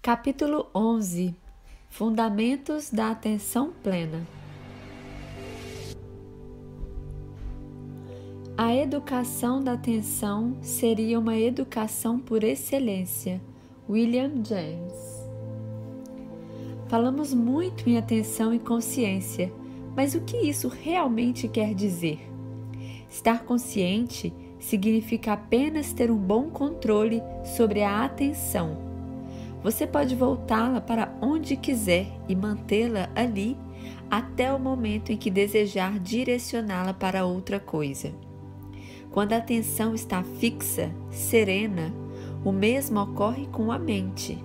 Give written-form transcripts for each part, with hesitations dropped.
Capítulo 11 – Fundamentos da atenção plena. A educação da atenção seria uma educação por excelência. William James. Falamos muito em atenção e consciência, mas o que isso realmente quer dizer? Estar consciente significa apenas ter um bom controle sobre a atenção. Você pode voltá-la para onde quiser e mantê-la ali até o momento em que desejar direcioná-la para outra coisa. Quando a atenção está fixa, serena, o mesmo ocorre com a mente,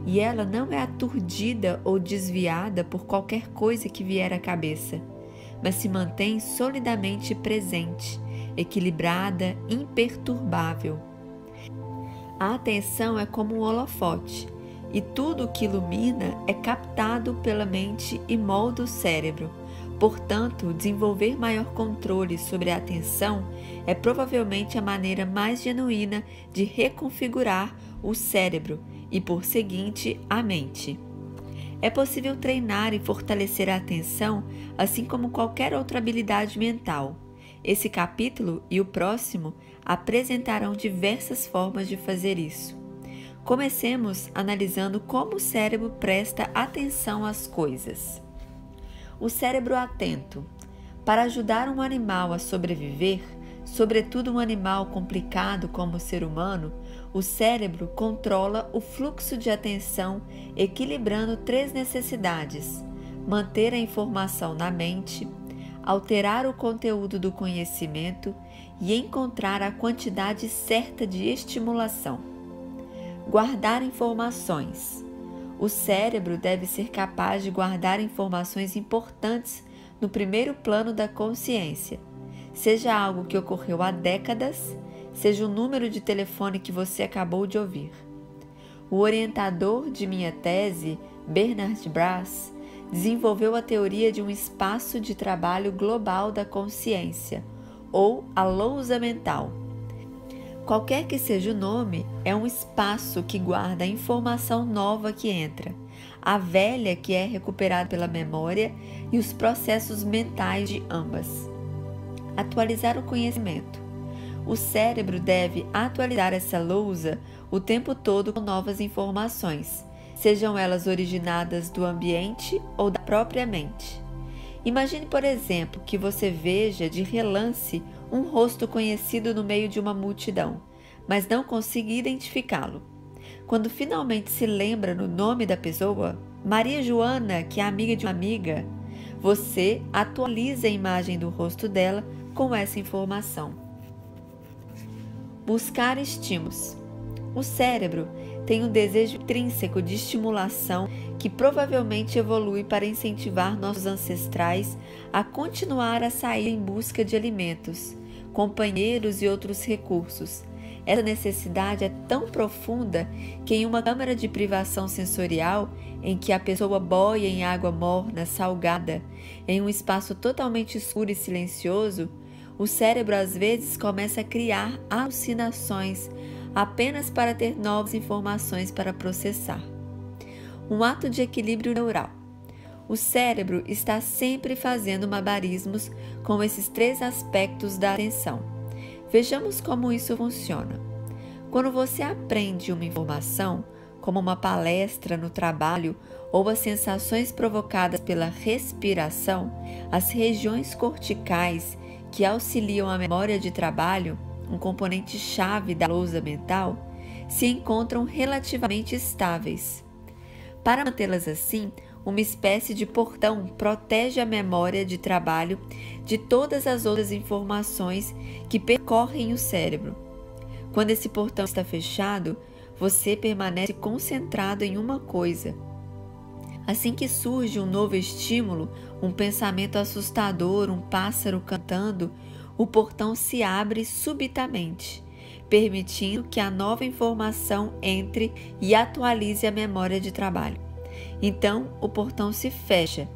e ela não é aturdida ou desviada por qualquer coisa que vier à cabeça, mas se mantém solidamente presente, equilibrada, imperturbável. A atenção é como um holofote, e tudo o que ilumina é captado pela mente e molda o cérebro. Portanto, desenvolver maior controle sobre a atenção é provavelmente a maneira mais genuína de reconfigurar o cérebro e, por seguinte, a mente. É possível treinar e fortalecer a atenção, assim como qualquer outra habilidade mental. Esse capítulo e o próximo apresentarão diversas formas de fazer isso. Comecemos analisando como o cérebro presta atenção às coisas. O cérebro atento. Para ajudar um animal a sobreviver, sobretudo um animal complicado como o ser humano, o cérebro controla o fluxo de atenção, equilibrando três necessidades: manter a informação na mente, alterar o conteúdo do conhecimento e encontrar a quantidade certa de estimulação. Guardar informações. O cérebro deve ser capaz de guardar informações importantes no primeiro plano da consciência, seja algo que ocorreu há décadas, seja o número de telefone que você acabou de ouvir. O orientador de minha tese, Bernard Bass, desenvolveu a teoria de um espaço de trabalho global da consciência, ou a lousa mental. Qualquer que seja o nome, é um espaço que guarda a informação nova que entra, a velha que é recuperada pela memória e os processos mentais de ambas. Atualizar o conhecimento. O cérebro deve atualizar essa lousa o tempo todo com novas informações, sejam elas originadas do ambiente ou da própria mente. Imagine, por exemplo, que você veja de relance um rosto conhecido no meio de uma multidão, mas não consiga identificá-lo. Quando finalmente se lembra no nome da pessoa, Maria Joana, que é amiga de uma amiga, você atualiza a imagem do rosto dela com essa informação. Buscar estímulos. O cérebro tem um desejo intrínseco de estimulação que provavelmente evolui para incentivar nossos ancestrais a continuar a sair em busca de alimentos, companheiros e outros recursos. Essa necessidade é tão profunda que em uma câmara de privação sensorial, em que a pessoa boia em água morna, salgada, em um espaço totalmente escuro e silencioso, o cérebro às vezes começa a criar alucinações apenas para ter novas informações para processar. Um ato de equilíbrio neural. O cérebro está sempre fazendo malabarismos com esses três aspectos da atenção. Vejamos como isso funciona. Quando você aprende uma informação, como uma palestra no trabalho ou as sensações provocadas pela respiração, as regiões corticais que auxiliam a memória de trabalho, um componente-chave da lousa mental, se encontram relativamente estáveis. Para mantê-las assim, uma espécie de portão protege a memória de trabalho de todas as outras informações que percorrem o cérebro. Quando esse portão está fechado, você permanece concentrado em uma coisa. Assim que surge um novo estímulo, um pensamento assustador, um pássaro cantando, o portão se abre subitamente, permitindo que a nova informação entre e atualize a memória de trabalho. Então, o portão se fecha,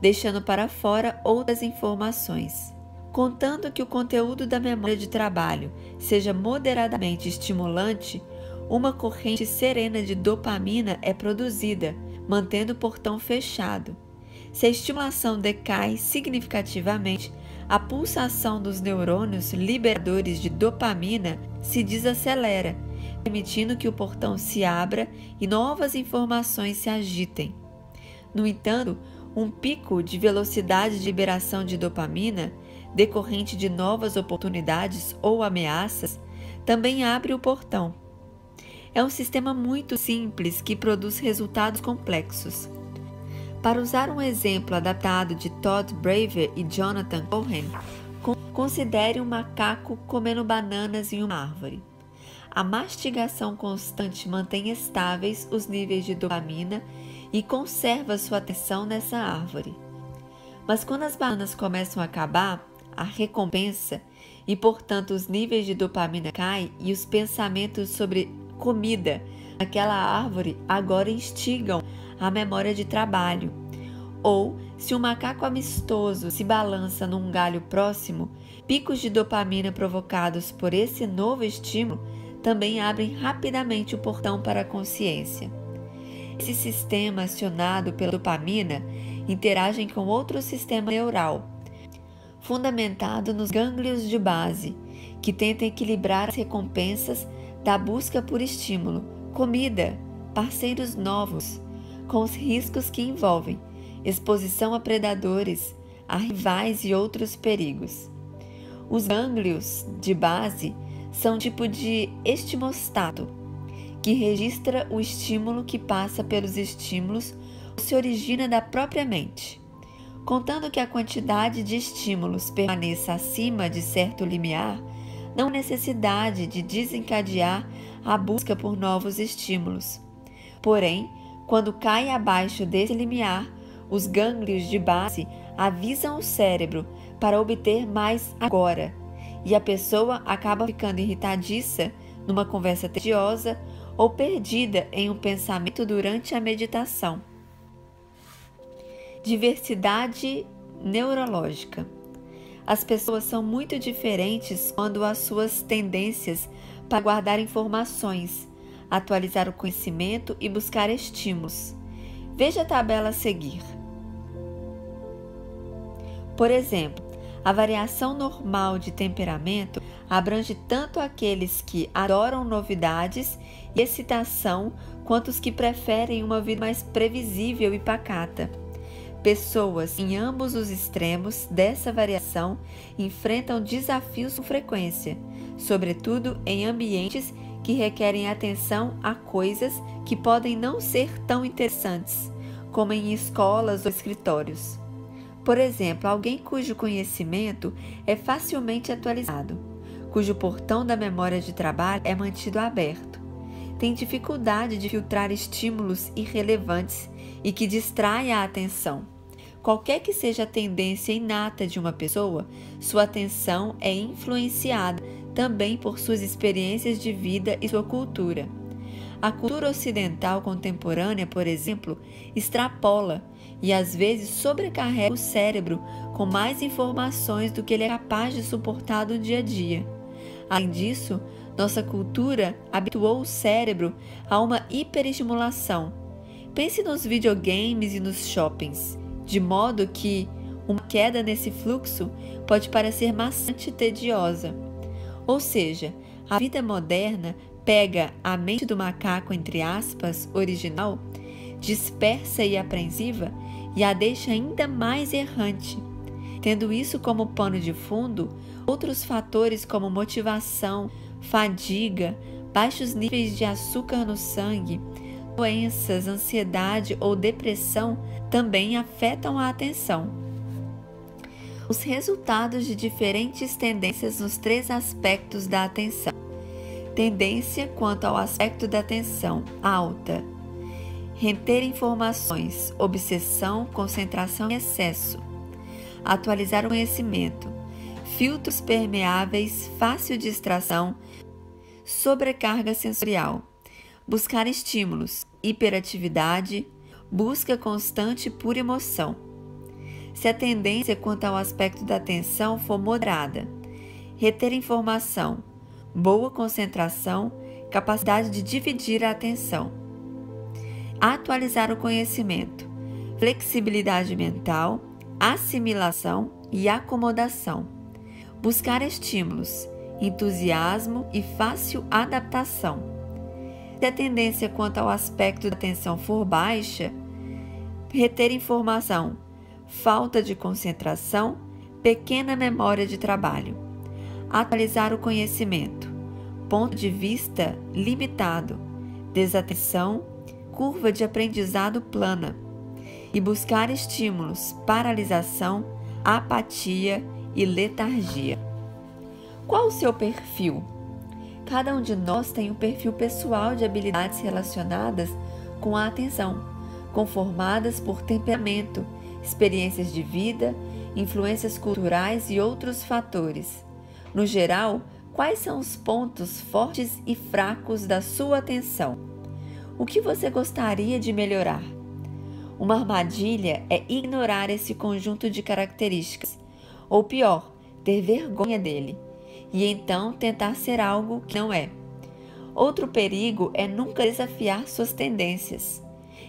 deixando para fora outras informações. Contanto que o conteúdo da memória de trabalho seja moderadamente estimulante, uma corrente serena de dopamina é produzida, mantendo o portão fechado. Se a estimulação decai significativamente, a pulsação dos neurônios liberadores de dopamina se desacelera, permitindo que o portão se abra e novas informações se agitem. No entanto, um pico de velocidade de liberação de dopamina, decorrente de novas oportunidades ou ameaças, também abre o portão. É um sistema muito simples que produz resultados complexos. Para usar um exemplo adaptado de Todd Braver e Jonathan Cohen, considere um macaco comendo bananas em uma árvore. A mastigação constante mantém estáveis os níveis de dopamina e conserva sua atenção nessa árvore. Mas quando as bananas começam a acabar, a recompensa e, portanto, os níveis de dopamina caem e os pensamentos sobre comida naquela árvore agora instigam a memória de trabalho. Ou, se um macaco amistoso se balança num galho próximo, picos de dopamina provocados por esse novo estímulo também abrem rapidamente o portão para a consciência. Esse sistema acionado pela dopamina interage com outro sistema neural, fundamentado nos gânglios de base, que tenta equilibrar as recompensas da busca por estímulo, comida, parceiros novos, com os riscos que envolvem exposição a predadores, a rivais e outros perigos. Os gânglios de base são um tipo de estímulo-stato, que registra o estímulo que passa pelos estímulos ou se origina da própria mente. Contando que a quantidade de estímulos permaneça acima de certo limiar, não há necessidade de desencadear a busca por novos estímulos. Porém, quando cai abaixo desse limiar, os gânglios de base avisam o cérebro para obter mais agora, e a pessoa acaba ficando irritadiça numa conversa tediosa ou perdida em um pensamento durante a meditação. Diversidade neurológica. As pessoas são muito diferentes quando as suas tendências para guardar informações, atualizar o conhecimento e buscar estímulos. Veja a tabela a seguir. Por exemplo, a variação normal de temperamento abrange tanto aqueles que adoram novidades e excitação quanto os que preferem uma vida mais previsível e pacata. Pessoas em ambos os extremos dessa variação enfrentam desafios com frequência, sobretudo em ambientes que requerem atenção a coisas que podem não ser tão interessantes, como em escolas ou escritórios. Por exemplo, alguém cujo conhecimento é facilmente atualizado, cujo portão da memória de trabalho é mantido aberto, tem dificuldade de filtrar estímulos irrelevantes e que distraem a atenção. Qualquer que seja a tendência inata de uma pessoa, sua atenção é influenciada também por suas experiências de vida e sua cultura. A cultura ocidental contemporânea, por exemplo, extrapola e às vezes sobrecarrega o cérebro com mais informações do que ele é capaz de suportar no dia a dia. Além disso, nossa cultura habituou o cérebro a uma hiperestimulação. Pense nos videogames e nos shoppings, de modo que uma queda nesse fluxo pode parecer maçante e tediosa. Ou seja, a vida moderna pega a mente do macaco, entre aspas, original, dispersa e apreensiva, e a deixa ainda mais errante. Tendo isso como pano de fundo, outros fatores como motivação, fadiga, baixos níveis de açúcar no sangue, doenças, ansiedade ou depressão também afetam a atenção. Os resultados de diferentes tendências nos três aspectos da atenção. Tendência quanto ao aspecto da atenção alta. Reter informações, obsessão, concentração e excesso. Atualizar o conhecimento. Filtros permeáveis, fácil distração, sobrecarga sensorial. Buscar estímulos, hiperatividade, busca constante por emoção. Se a tendência quanto ao aspecto da atenção for moderada, reter informação, boa concentração, capacidade de dividir a atenção, atualizar o conhecimento, flexibilidade mental, assimilação e acomodação, buscar estímulos, entusiasmo e fácil adaptação. Se a tendência quanto ao aspecto da atenção for baixa, reter informação, falta de concentração, pequena memória de trabalho, atualizar o conhecimento, ponto de vista limitado, desatenção, curva de aprendizado plana, e buscar estímulos, paralisação, apatia e letargia. Qual o seu perfil? Cada um de nós tem um perfil pessoal de habilidades relacionadas com a atenção, conformadas por temperamento, experiências de vida, influências culturais e outros fatores. No geral, quais são os pontos fortes e fracos da sua atenção? O que você gostaria de melhorar? Uma armadilha é ignorar esse conjunto de características, ou pior, ter vergonha dele, e então tentar ser algo que não é. Outro perigo é nunca desafiar suas tendências.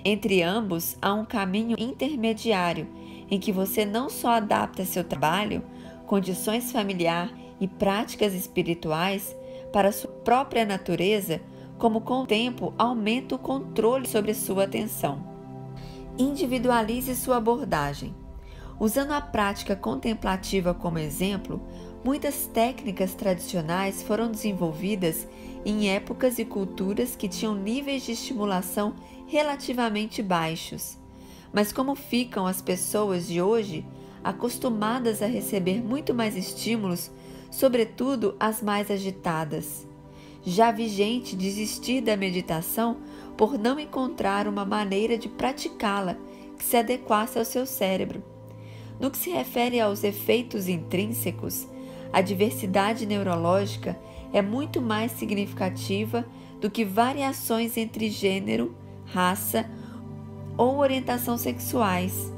Entre ambos, há um caminho intermediário em que você não só adapta seu trabalho, condições familiar e práticas espirituais para sua própria natureza, como com o tempo aumenta o controle sobre sua atenção. Individualize sua abordagem. Usando a prática contemplativa como exemplo, muitas técnicas tradicionais foram desenvolvidas em épocas e culturas que tinham níveis de estimulação relativamente baixos. Mas como ficam as pessoas de hoje, acostumadas a receber muito mais estímulos, sobretudo as mais agitadas? Já vi gente desistir da meditação por não encontrar uma maneira de praticá-la que se adequasse ao seu cérebro. No que se refere aos efeitos intrínsecos, a diversidade neurológica é muito mais significativa do que variações entre gênero, raça ou orientação sexuais.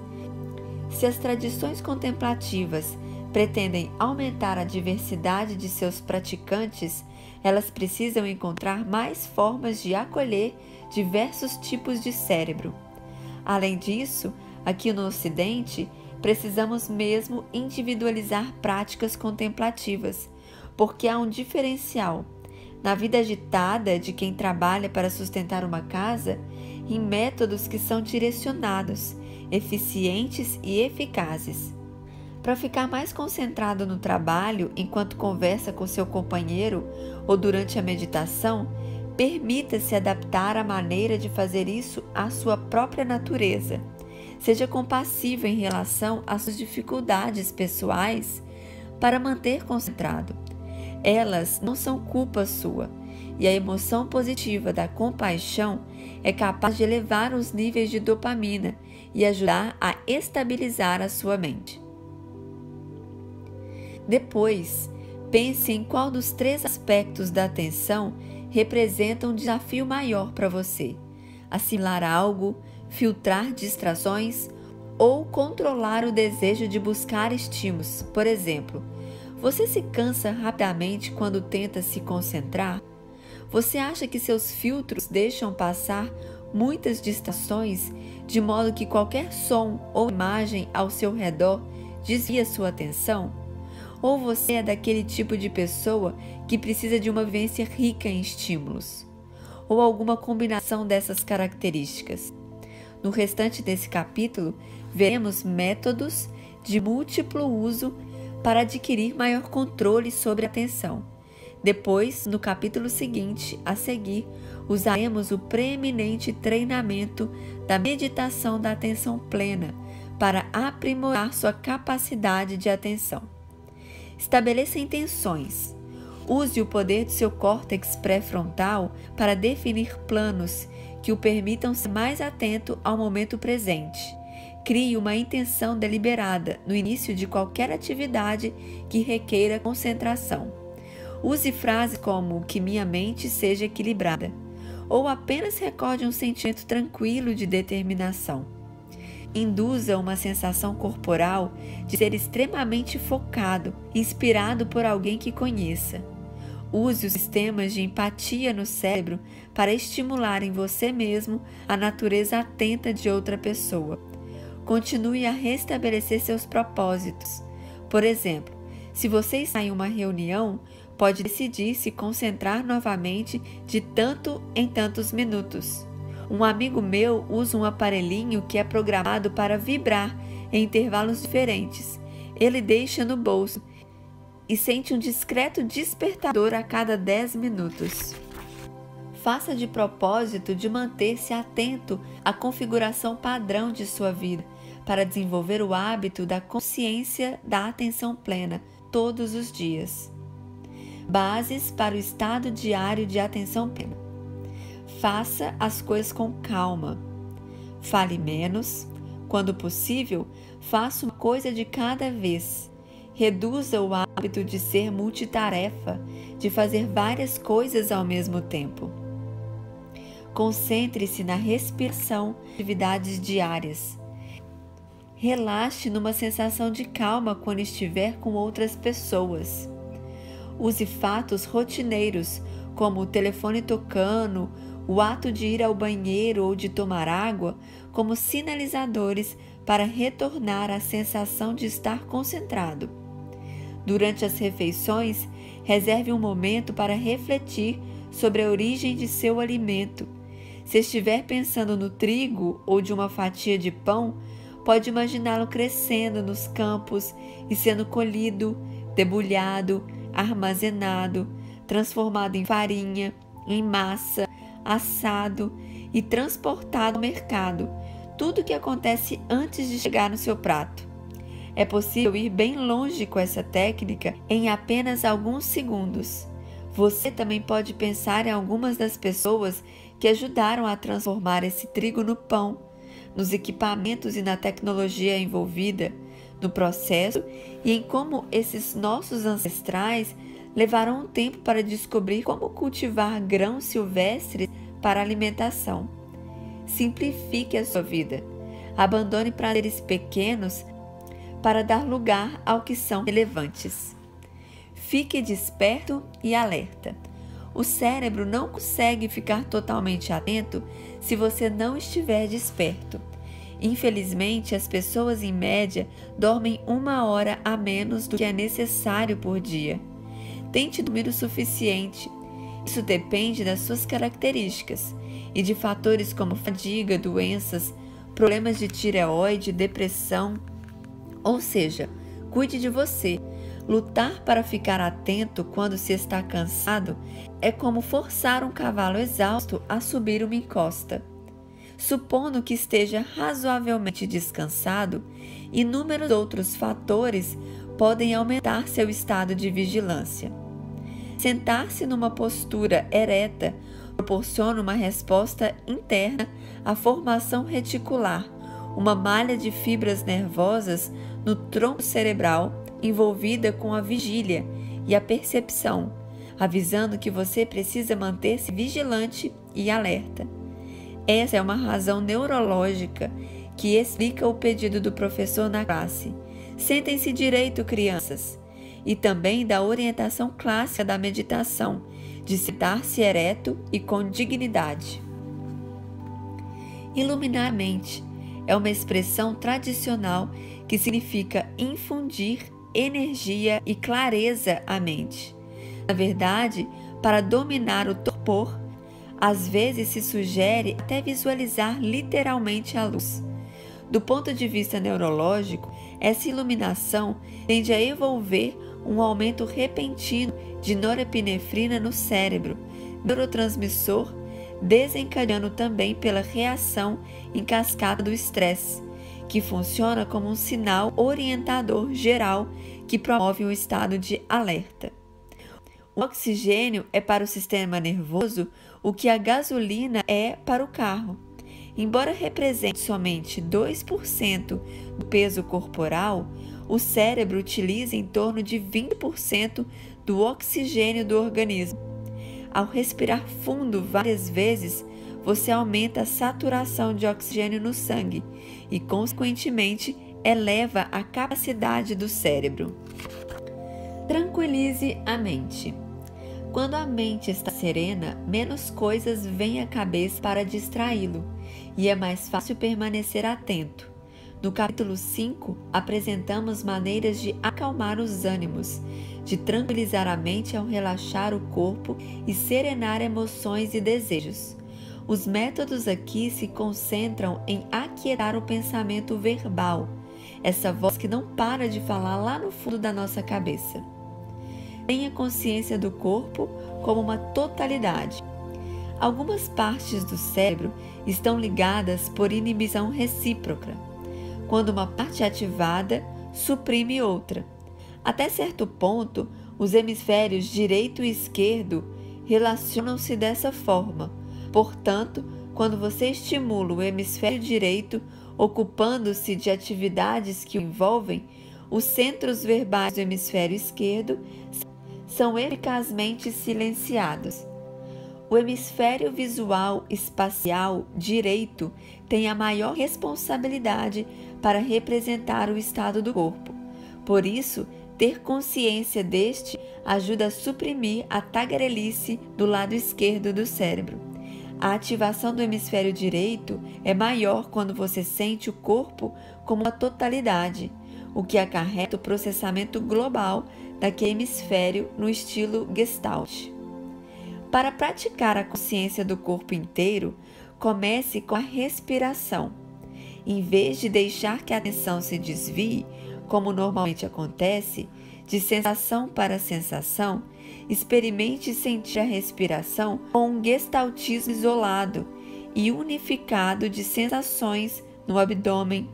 Se as tradições contemplativas pretendem aumentar a diversidade de seus praticantes, elas precisam encontrar mais formas de acolher diversos tipos de cérebro. Além disso, aqui no Ocidente, precisamos mesmo individualizar práticas contemplativas, porque há um diferencial na vida agitada de quem trabalha para sustentar uma casa em métodos que são direcionados, eficientes e eficazes. Para ficar mais concentrado no trabalho enquanto conversa com seu companheiro ou durante a meditação, permita-se adaptar a maneira de fazer isso à sua própria natureza. Seja compassivo em relação às suas dificuldades pessoais para manter concentrado. Elas não são culpa sua, e a emoção positiva da compaixão é capaz de elevar os níveis de dopamina e ajudar a estabilizar a sua mente. Depois, pense em qual dos 3 aspectos da atenção representa um desafio maior para você: assimilar algo, filtrar distrações ou controlar o desejo de buscar estímulos. Por exemplo, você se cansa rapidamente quando tenta se concentrar? Você acha que seus filtros deixam passar muitas distrações, de modo que qualquer som ou imagem ao seu redor desvia sua atenção? Ou você é daquele tipo de pessoa que precisa de uma vivência rica em estímulos? Ou alguma combinação dessas características? No restante desse capítulo, veremos métodos de múltiplo uso para adquirir maior controle sobre a atenção. Depois, no capítulo seguinte, a seguir, usaremos o preeminente treinamento da meditação da atenção plena para aprimorar sua capacidade de atenção. Estabeleça intenções. Use o poder do seu córtex pré-frontal para definir planos que o permitam ser mais atento ao momento presente. Crie uma intenção deliberada no início de qualquer atividade que requeira concentração. Use frases como que minha mente seja equilibrada, ou apenas recorde um sentimento tranquilo de determinação. Induza uma sensação corporal de ser extremamente focado, inspirado por alguém que conheça. Use os sistemas de empatia no cérebro para estimular em você mesmo a natureza atenta de outra pessoa. Continue a restabelecer seus propósitos. Por exemplo, se você está em uma reunião, pode decidir se concentrar novamente de tanto em tantos minutos. Um amigo meu usa um aparelhinho que é programado para vibrar em intervalos diferentes. Ele deixa no bolso e sente um discreto despertador a cada 10 minutos. Faça de propósito de manter-se atento à configuração padrão de sua vida, para desenvolver o hábito da consciência da atenção plena todos os dias. Bases para o estado diário de atenção plena. Faça as coisas com calma. Fale menos. Quando possível, faça uma coisa de cada vez. Reduza o hábito de ser multitarefa, de fazer várias coisas ao mesmo tempo. Concentre-se na respiração, atividades diárias. Relaxe numa sensação de calma quando estiver com outras pessoas. Use fatos rotineiros, como o telefone tocando, o ato de ir ao banheiro ou de tomar água, como sinalizadores para retornar à sensação de estar concentrado. Durante as refeições, reserve um momento para refletir sobre a origem de seu alimento. Se estiver pensando no trigo ou de uma fatia de pão, pode imaginá-lo crescendo nos campos e sendo colhido, debulhado, armazenado, transformado em farinha, em massa, assado e transportado ao mercado. Tudo o que acontece antes de chegar no seu prato. É possível ir bem longe com essa técnica em apenas alguns segundos. Você também pode pensar em algumas das pessoas que ajudaram a transformar esse trigo no pão, nos equipamentos e na tecnologia envolvida no processo e em como esses nossos ancestrais levaram um tempo para descobrir como cultivar grãos silvestres para alimentação. Simplifique a sua vida. Abandone prazeres pequenos para dar lugar ao que são relevantes. Fique desperto e alerta. O cérebro não consegue ficar totalmente atento se você não estiver desperto. Infelizmente, as pessoas em média dormem 1 hora a menos do que é necessário por dia. Tente dormir o suficiente. Isso depende das suas características e de fatores como fadiga, doenças, problemas de tireoide, depressão. Ou seja, cuide de você. Lutar para ficar atento quando se está cansado é como forçar um cavalo exausto a subir uma encosta. Supondo que esteja razoavelmente descansado, inúmeros outros fatores podem aumentar seu estado de vigilância. Sentar-se numa postura ereta proporciona uma resposta interna à formação reticular, uma malha de fibras nervosas no tronco cerebral envolvida com a vigília e a percepção, avisando que você precisa manter-se vigilante e alerta. Essa é uma razão neurológica que explica o pedido do professor na classe. Sentem-se direito, crianças, e também da orientação clássica da meditação, de sentar-se ereto e com dignidade. Iluminar a mente é uma expressão tradicional que significa infundir energia e clareza à mente. Na verdade, para dominar o torpor, às vezes se sugere até visualizar literalmente a luz. Do ponto de vista neurológico, essa iluminação tende a envolver um aumento repentino de norepinefrina no cérebro, neurotransmissor, desencadeando também pela reação em cascata do estresse, que funciona como um sinal orientador geral que promove um estado de alerta. O oxigênio é para o sistema nervoso o que a gasolina é para o carro. Embora represente somente 2% do peso corporal, o cérebro utiliza em torno de 20% do oxigênio do organismo. Ao respirar fundo várias vezes, você aumenta a saturação de oxigênio no sangue e, consequentemente, eleva a capacidade do cérebro. Tranquilize a mente. Quando a mente está serena, menos coisas vêm à cabeça para distraí-lo e é mais fácil permanecer atento. No capítulo 5, apresentamos maneiras de acalmar os ânimos, de tranquilizar a mente ao relaxar o corpo e serenar emoções e desejos. Os métodos aqui se concentram em aquietar o pensamento verbal, essa voz que não para de falar lá no fundo da nossa cabeça. Tenha consciência do corpo como uma totalidade. Algumas partes do cérebro estão ligadas por inibição recíproca. Quando uma parte é ativada, suprime outra. Até certo ponto, os hemisférios direito e esquerdo relacionam-se dessa forma. Portanto, quando você estimula o hemisfério direito, ocupando-se de atividades que o envolvem, os centros verbais do hemisfério esquerdo são eficazmente silenciados. O hemisfério visual espacial direito tem a maior responsabilidade para representar o estado do corpo. Por isso, ter consciência deste ajuda a suprimir a tagarelice do lado esquerdo do cérebro. A ativação do hemisfério direito é maior quando você sente o corpo como uma totalidade, o que acarreta o processamento global daquele hemisfério no estilo Gestalt. Para praticar a consciência do corpo inteiro, comece com a respiração. Em vez de deixar que a atenção se desvie, como normalmente acontece, de sensação para sensação, experimente sentir a respiração com um gestaltismo isolado e unificado de sensações no abdômen,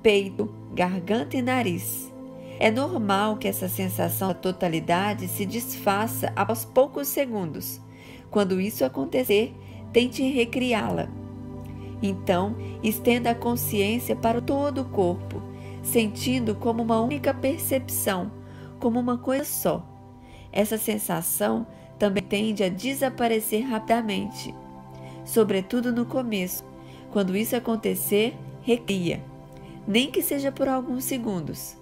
peito, garganta e nariz. É normal que essa sensação da totalidade se desfaça após poucos segundos. Quando isso acontecer, tente recriá-la. Então, estenda a consciência para todo o corpo, sentindo como uma única percepção, como uma coisa só. Essa sensação também tende a desaparecer rapidamente, sobretudo no começo. Quando isso acontecer, recria, nem que seja por alguns segundos.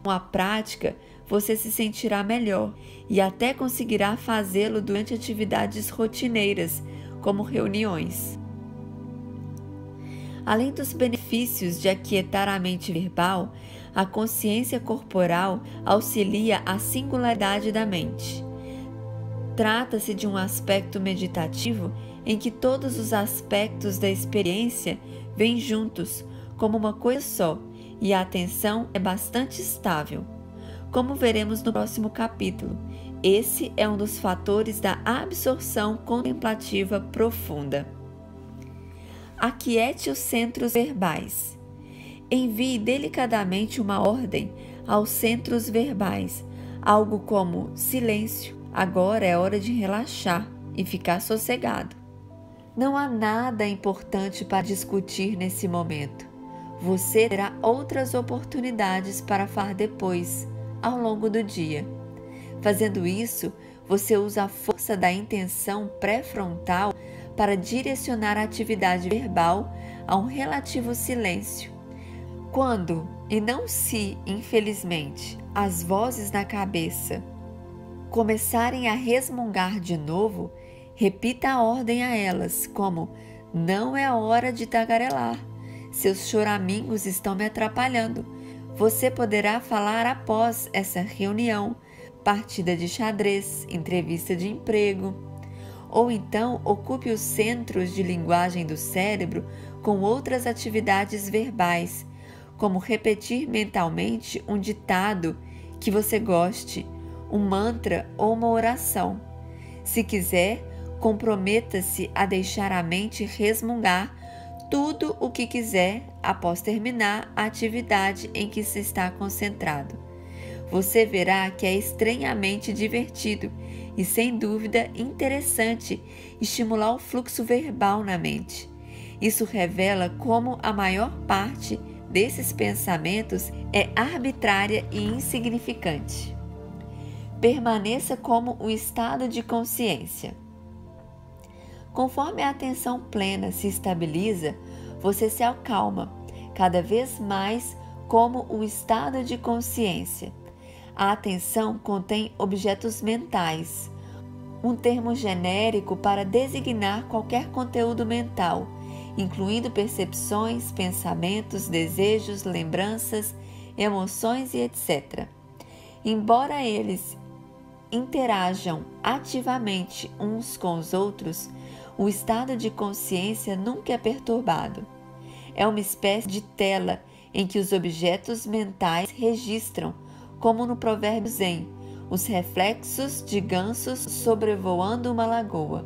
Com a prática, você se sentirá melhor e até conseguirá fazê-lo durante atividades rotineiras, como reuniões. Além dos benefícios de aquietar a mente verbal, a consciência corporal auxilia a singularidade da mente. Trata-se de um aspecto meditativo em que todos os aspectos da experiência vêm juntos, como uma coisa só, e a atenção é bastante estável. Como veremos no próximo capítulo, esse é um dos fatores da absorção contemplativa profunda. Aquiete os centros verbais. Envie delicadamente uma ordem aos centros verbais, algo como silêncio, agora é hora de relaxar e ficar sossegado. Não há nada importante para discutir nesse momento. Você terá outras oportunidades para falar depois, ao longo do dia. Fazendo isso, você usa a força da intenção pré-frontal para direcionar a atividade verbal a um relativo silêncio. Quando, e não se, infelizmente, as vozes na cabeça começarem a resmungar de novo, repita a ordem a elas, como: não é hora de tagarelar, seus choramingos estão me atrapalhando. Você poderá falar após essa reunião, partida de xadrez, entrevista de emprego. Ou então ocupe os centros de linguagem do cérebro com outras atividades verbais, como repetir mentalmente um ditado que você goste, um mantra ou uma oração. Se quiser, comprometa-se a deixar a mente resmungar tudo o que quiser após terminar a atividade em que se está concentrado. Você verá que é estranhamente divertido e, sem dúvida, interessante estimular o fluxo verbal na mente. Isso revela como a maior parte desses pensamentos é arbitrária e insignificante. Permaneça como um estado de consciência. Conforme a atenção plena se estabiliza, você se acalma, cada vez mais como um estado de consciência. A atenção contém objetos mentais, um termo genérico para designar qualquer conteúdo mental, incluindo percepções, pensamentos, desejos, lembranças, emoções e etc. Embora eles interajam ativamente uns com os outros, o estado de consciência nunca é perturbado. É uma espécie de tela em que os objetos mentais registram, como no provérbio zen, os reflexos de gansos sobrevoando uma lagoa.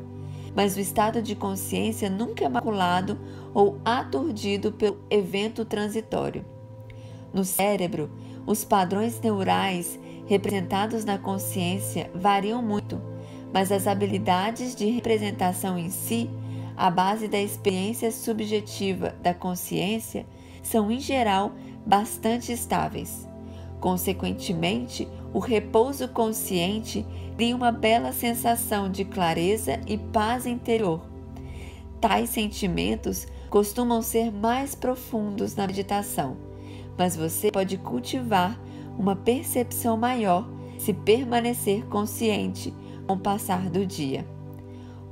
Mas o estado de consciência nunca é maculado ou aturdido pelo evento transitório. No cérebro, os padrões neurais representados na consciência variam muito, mas as habilidades de representação em si, à base da experiência subjetiva da consciência, são em geral bastante estáveis. Consequentemente, o repouso consciente cria uma bela sensação de clareza e paz interior. Tais sentimentos costumam ser mais profundos na meditação, mas você pode cultivar uma percepção maior se permanecer consciente com o passar do dia.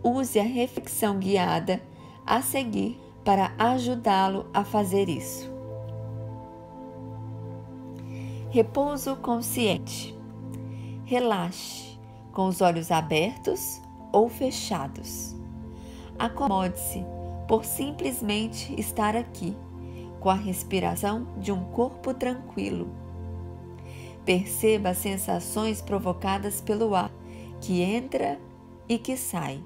Use a reflexão guiada a seguir para ajudá-lo a fazer isso. Repouso consciente. Relaxe, com os olhos abertos ou fechados. Acomode-se por simplesmente estar aqui, com a respiração de um corpo tranquilo. Perceba as sensações provocadas pelo ar que entra e que sai.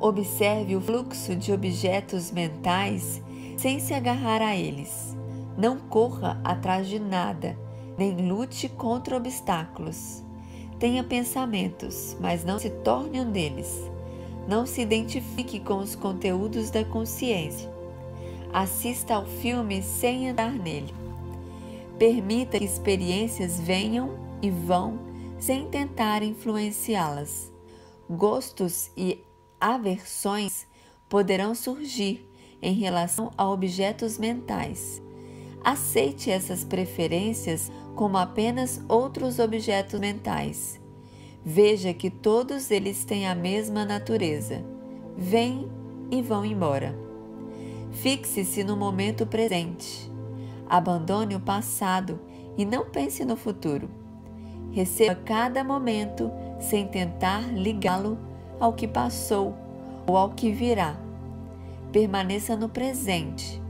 Observe o fluxo de objetos mentais sem se agarrar a eles. Não corra atrás de nada, nem lute contra obstáculos. Tenha pensamentos, mas não se torne um deles. Não se identifique com os conteúdos da consciência. Assista ao filme sem entrar nele. Permita que experiências venham e vão sem tentar influenciá-las. Gostos e aversões poderão surgir em relação a objetos mentais. Aceite essas preferências como apenas outros objetos mentais. Veja que todos eles têm a mesma natureza. Vêm e vão embora. Fixe-se no momento presente. Abandone o passado e não pense no futuro. Receba cada momento sem tentar ligá-lo ao que passou ou ao que virá. Permaneça no presente.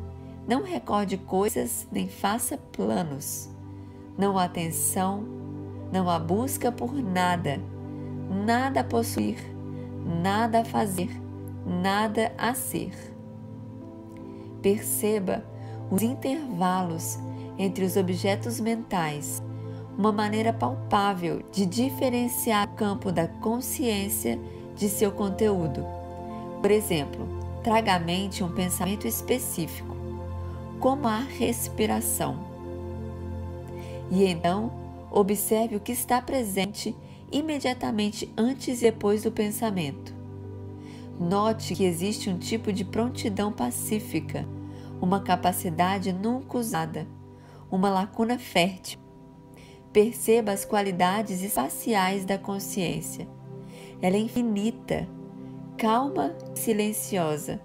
Não recorde coisas nem faça planos. Não há atenção, não há busca por nada, nada a possuir, nada a fazer, nada a ser. Perceba os intervalos entre os objetos mentais, uma maneira palpável de diferenciar o campo da consciência de seu conteúdo. Por exemplo, traga à mente um pensamento específico, como a respiração. E então, observe o que está presente imediatamente antes e depois do pensamento. Note que existe um tipo de prontidão pacífica, uma capacidade nunca usada, uma lacuna fértil. Perceba as qualidades espaciais da consciência. Ela é infinita, calma e silenciosa,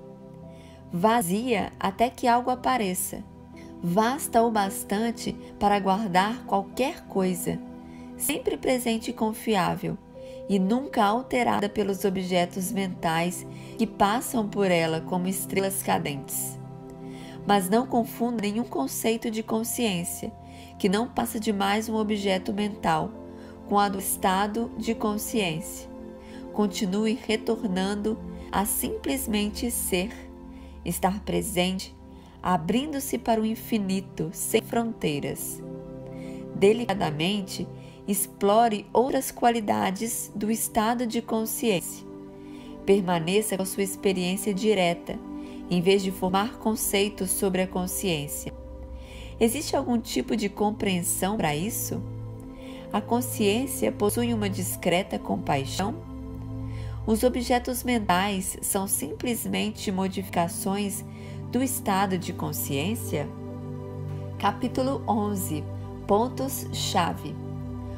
vazia até que algo apareça, vasta o bastante para guardar qualquer coisa, sempre presente e confiável, e nunca alterada pelos objetos mentais que passam por ela como estrelas cadentes. Mas não confunda nenhum conceito de consciência, que não passa de mais um objeto mental, com a do estado de consciência. Continue retornando a simplesmente ser, estar presente, abrindo-se para o infinito sem fronteiras. Delicadamente, explore outras qualidades do estado de consciência. Permaneça com a sua experiência direta, em vez de formar conceitos sobre a consciência. Existe algum tipo de compreensão para isso? A consciência possui uma discreta compaixão? Os objetos mentais são simplesmente modificações do estado de consciência? Capítulo 11. Pontos-chave.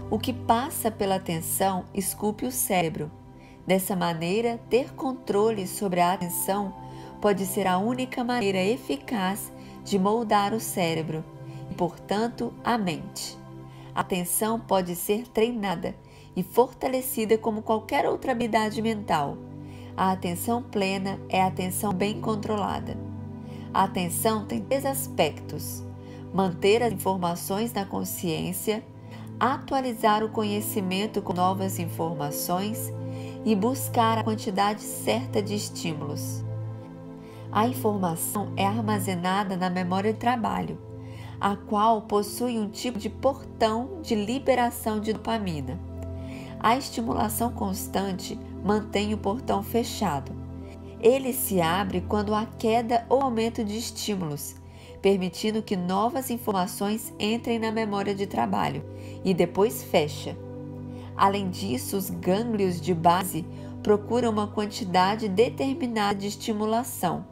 O que passa pela atenção esculpe o cérebro. Dessa maneira, ter controle sobre a atenção pode ser a única maneira eficaz de moldar o cérebro e, portanto, a mente. A atenção pode ser treinada e fortalecida como qualquer outra habilidade mental. A atenção plena é a atenção bem controlada. A atenção tem 3 aspectos: manter as informações na consciência, atualizar o conhecimento com novas informações e buscar a quantidade certa de estímulos. A informação é armazenada na memória de trabalho, a qual possui um tipo de portão de liberação de dopamina. A estimulação constante mantém o portão fechado. Ele se abre quando há queda ou aumento de estímulos, permitindo que novas informações entrem na memória de trabalho, e depois fecha. Além disso, os gânglios de base procuram uma quantidade determinada de estimulação.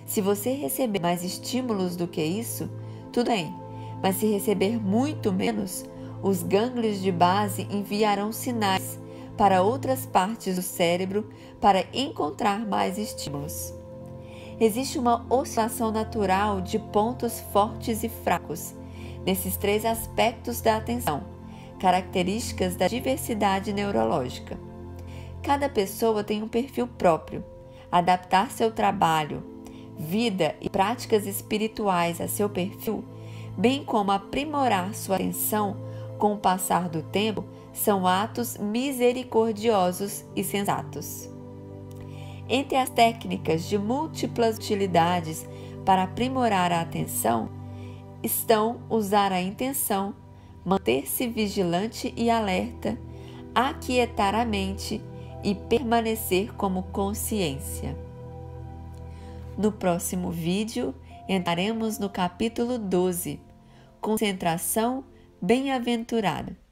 Se você receber mais estímulos do que isso, tudo bem, mas se receber muito menos, os gânglios de base enviarão sinais para outras partes do cérebro para encontrar mais estímulos. Existe uma oscilação natural de pontos fortes e fracos nesses 3 aspectos da atenção, características da diversidade neurológica. Cada pessoa tem um perfil próprio. Adaptar seu trabalho, vida e práticas espirituais a seu perfil, bem como aprimorar sua atenção com o passar do tempo, são atos misericordiosos e sensatos. Entre as técnicas de múltiplas utilidades para aprimorar a atenção, estão usar a intenção, manter-se vigilante e alerta, aquietar a mente e permanecer como consciência. No próximo vídeo, entraremos no capítulo 12, Concentração Bem-aventurada.